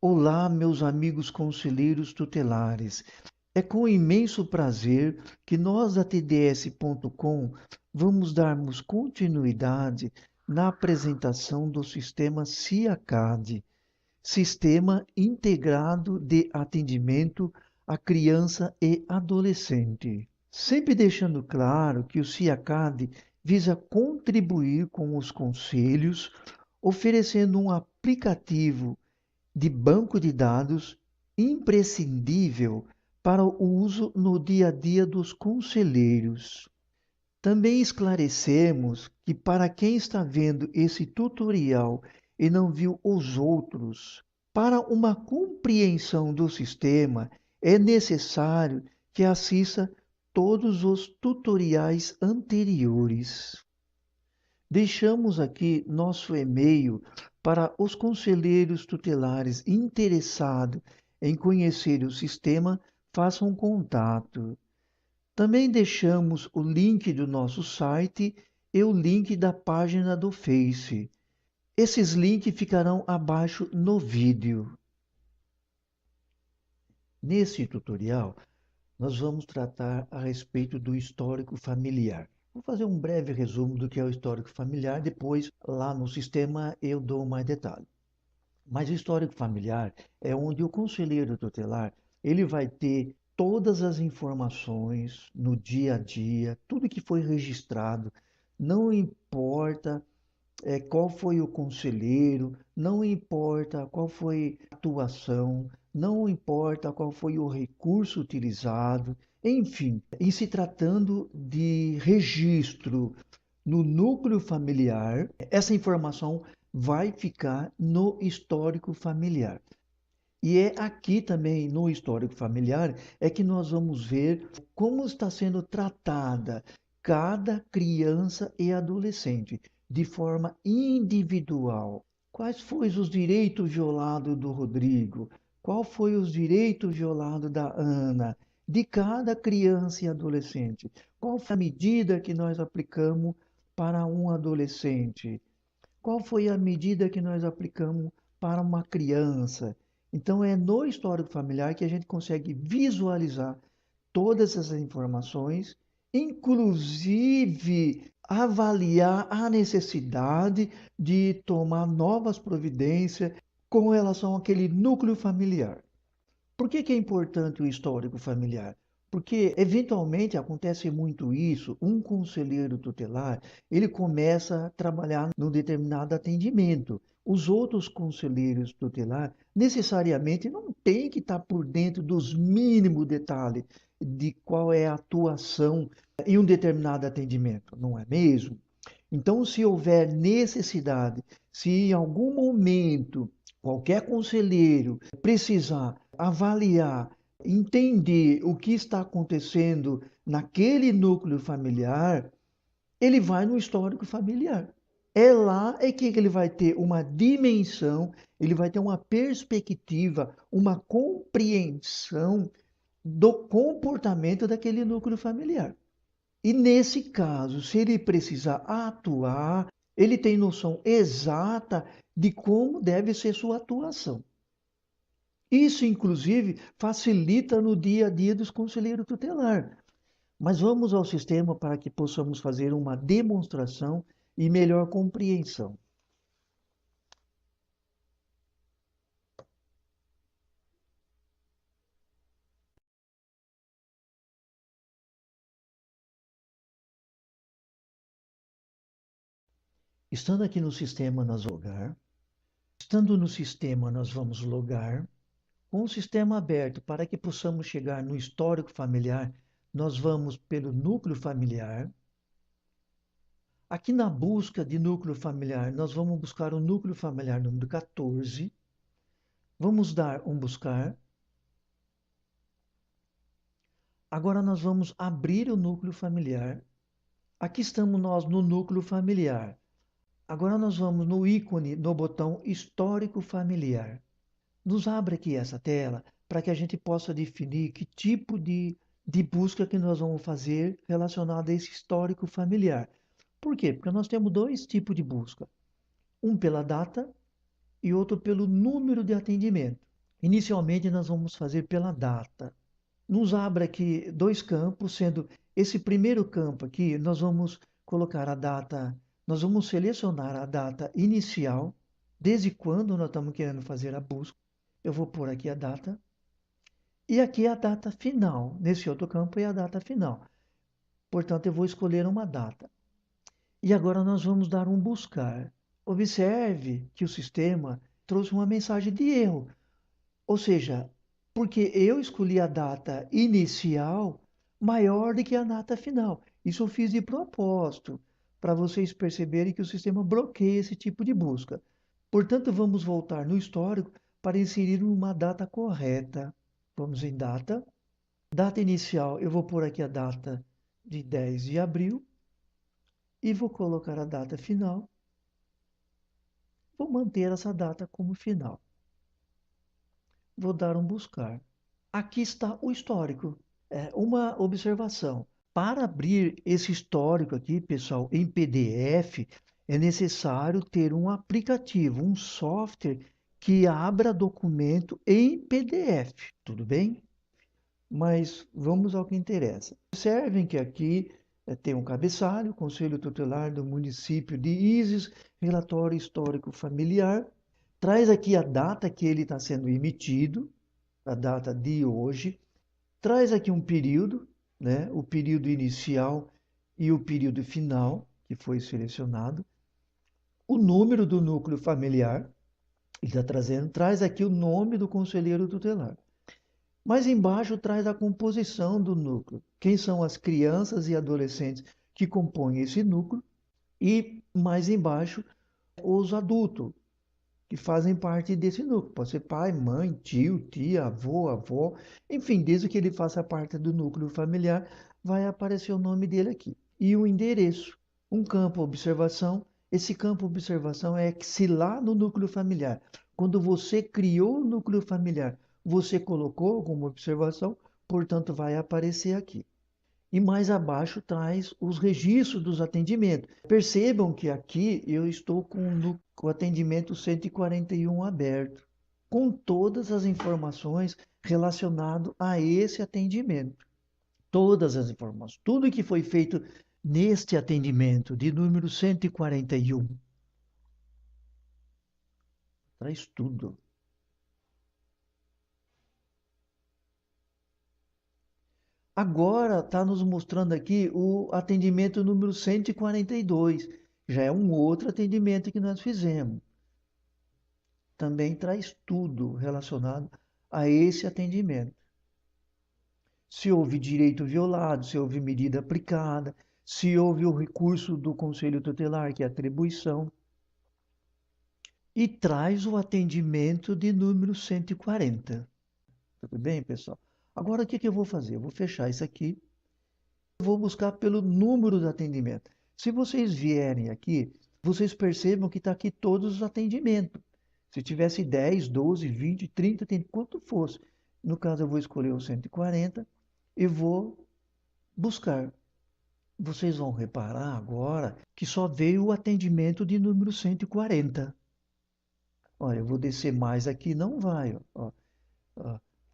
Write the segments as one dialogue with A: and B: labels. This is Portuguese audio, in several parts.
A: Olá, meus amigos conselheiros tutelares. É com imenso prazer que nós da TDS.com vamos darmos continuidade na apresentação do sistema CIACAD, Sistema Integrado de Atendimento à Criança e Adolescente. Sempre deixando claro que o CIACAD visa contribuir com os conselhos, oferecendo um aplicativo de banco de dados imprescindível para o uso no dia a dia dos conselheiros. Também esclarecemos que para quem está vendo esse tutorial e não viu os outros, para uma compreensão do sistema é necessário que assista todos os tutoriais anteriores. Deixamos aqui nosso e-mail para os conselheiros tutelares interessados em conhecer o sistema, façam contato. Também deixamos o link do nosso site e o link da página do Face. Esses links ficarão abaixo no vídeo. Nesse tutorial, nós vamos tratar a respeito do histórico familiar. Vou fazer um breve resumo do que é o histórico familiar, depois lá no sistema eu dou mais detalhe. Mas o histórico familiar é onde o conselheiro tutelar, ele vai ter todas as informações no dia a dia, tudo que foi registrado, não importa qual foi o conselheiro, não importa qual foi a atuação, não importa qual foi o recurso utilizado, enfim, em se tratando de registro no núcleo familiar, essa informação vai ficar no histórico familiar. E é aqui também no histórico familiar é que nós vamos ver como está sendo tratada cada criança e adolescente de forma individual. Quais foram os direitos violados do Rodrigo? Qual foi os direitos violados da Ana? De cada criança e adolescente. Qual foi a medida que nós aplicamos para um adolescente? Qual foi a medida que nós aplicamos para uma criança? Então, é no histórico familiar que a gente consegue visualizar todas essas informações, inclusive avaliar a necessidade de tomar novas providências com relação àquele núcleo familiar. Por que é importante o histórico familiar? Porque, eventualmente, acontece muito isso, um conselheiro tutelar, ele começa a trabalhar num determinado atendimento. Os outros conselheiros tutelar necessariamente não têm que estar por dentro dos mínimos detalhes de qual é a atuação em um determinado atendimento, não é mesmo? Então, se houver necessidade, se em algum momento qualquer conselheiro precisar avaliar, entender o que está acontecendo naquele núcleo familiar, ele vai no histórico familiar. É lá é que ele vai ter uma dimensão, ele vai ter uma perspectiva, uma compreensão do comportamento daquele núcleo familiar. E nesse caso, se ele precisar atuar, ele tem noção exata de como deve ser sua atuação. Isso, inclusive, facilita no dia a dia dos conselheiros tutelar. Mas vamos ao sistema para que possamos fazer uma demonstração e melhor compreensão. Estando aqui no sistema, nós vamos logar. Estando no sistema, nós vamos logar. Com o sistema aberto, para que possamos chegar no histórico familiar, nós vamos pelo núcleo familiar. Aqui na busca de núcleo familiar, nós vamos buscar o núcleo familiar número 14. Vamos dar um buscar. Agora nós vamos abrir o núcleo familiar. Aqui estamos nós no núcleo familiar. Agora nós vamos no ícone, no botão histórico familiar. Nos abre aqui essa tela para que a gente possa definir que tipo de busca que nós vamos fazer relacionado a esse histórico familiar. Por quê? Porque nós temos dois tipos de busca. Um pela data e outro pelo número de atendimento. Inicialmente, nós vamos fazer pela data. Nos abre aqui dois campos, sendo esse primeiro campo aqui, nós vamos colocar a data, nós vamos selecionar a data inicial, desde quando nós estamos querendo fazer a busca. Eu vou pôr aqui a data. E aqui é a data final. Nesse outro campo é a data final. Portanto, eu vou escolher uma data. E agora nós vamos dar um buscar. Observe que o sistema trouxe uma mensagem de erro. Ou seja, porque eu escolhi a data inicial maior do que a data final. Isso eu fiz de propósito, para vocês perceberem que o sistema bloqueia esse tipo de busca. Portanto, vamos voltar no histórico para inserir uma data correta. Vamos em data. Data inicial, eu vou pôr aqui a data de 10 de abril e vou colocar a data final. Vou manter essa data como final. Vou dar um buscar. Aqui está o histórico. Uma observação. Para abrir esse histórico aqui, pessoal, em PDF, é necessário ter um aplicativo, um software que abra documento em PDF. Tudo bem? Mas vamos ao que interessa. Observem que aqui tem um cabeçalho, Conselho Tutelar do Município de Ísis, relatório histórico familiar. Traz aqui a data que ele está sendo emitido, a data de hoje. Traz aqui um período, né? O período inicial e o período final, que foi selecionado. O número do núcleo familiar, ele está trazendo. Traz aqui o nome do conselheiro tutelar. Mais embaixo traz a composição do núcleo. Quem são as crianças e adolescentes que compõem esse núcleo? E mais embaixo, os adultos que fazem parte desse núcleo. Pode ser pai, mãe, tio, tia, avô, avó. Enfim, desde que ele faça parte do núcleo familiar, vai aparecer o nome dele aqui. E o endereço. Um campo observação. Esse campo observação é que se lá no núcleo familiar, quando você criou o núcleo familiar, você colocou alguma observação, portanto vai aparecer aqui. E mais abaixo traz os registros dos atendimentos. Percebam que aqui eu estou com o atendimento 141 aberto, com todas as informações relacionadas a esse atendimento. Todas as informações, tudo que foi feito neste atendimento de número 141. Traz tudo. Agora está nos mostrando aqui o atendimento número 142. Já é um outro atendimento que nós fizemos. Também traz tudo relacionado a esse atendimento. Se houve direito violado, se houve medida aplicada, se houve o recurso do Conselho Tutelar, que é a atribuição. E traz o atendimento de número 140. Tudo bem, pessoal? Agora, o que eu vou fazer? Eu vou fechar isso aqui. Eu vou buscar pelo número do atendimento. Se vocês vierem aqui, vocês percebam que está aqui todos os atendimentos. Se tivesse 10, 12, 20, 30, tem quanto fosse. No caso, eu vou escolher o 140 e vou buscar. Vocês vão reparar agora que só veio o atendimento de número 140. Olha, eu vou descer mais aqui, não vai. Ó.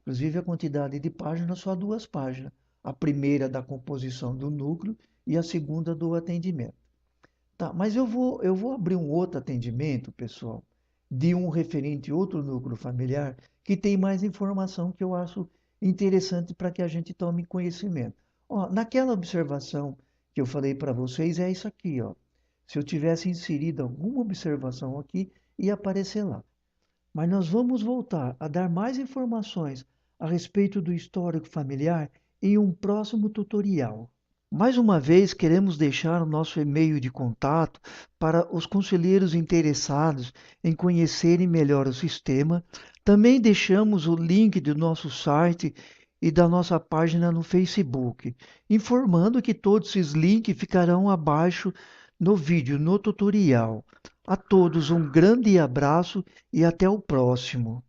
A: Inclusive a quantidade de páginas, só 2 páginas. A primeira da composição do núcleo e a segunda do atendimento. Tá, mas eu vou abrir um outro atendimento, pessoal, de um referente a outro núcleo familiar, que tem mais informação que eu acho interessante para que a gente tome conhecimento. Ó, naquela observação que eu falei para vocês, é isso aqui, ó. Se eu tivesse inserido alguma observação aqui, ia aparecer lá. Mas nós vamos voltar a dar mais informações a respeito do histórico familiar em um próximo tutorial. Mais uma vez, queremos deixar o nosso e-mail de contato para os conselheiros interessados em conhecerem melhor o sistema. Também deixamos o link do nosso site e da nossa página no Facebook, informando que todos esses links ficarão abaixo no vídeo, no tutorial. A todos um grande abraço e até o próximo.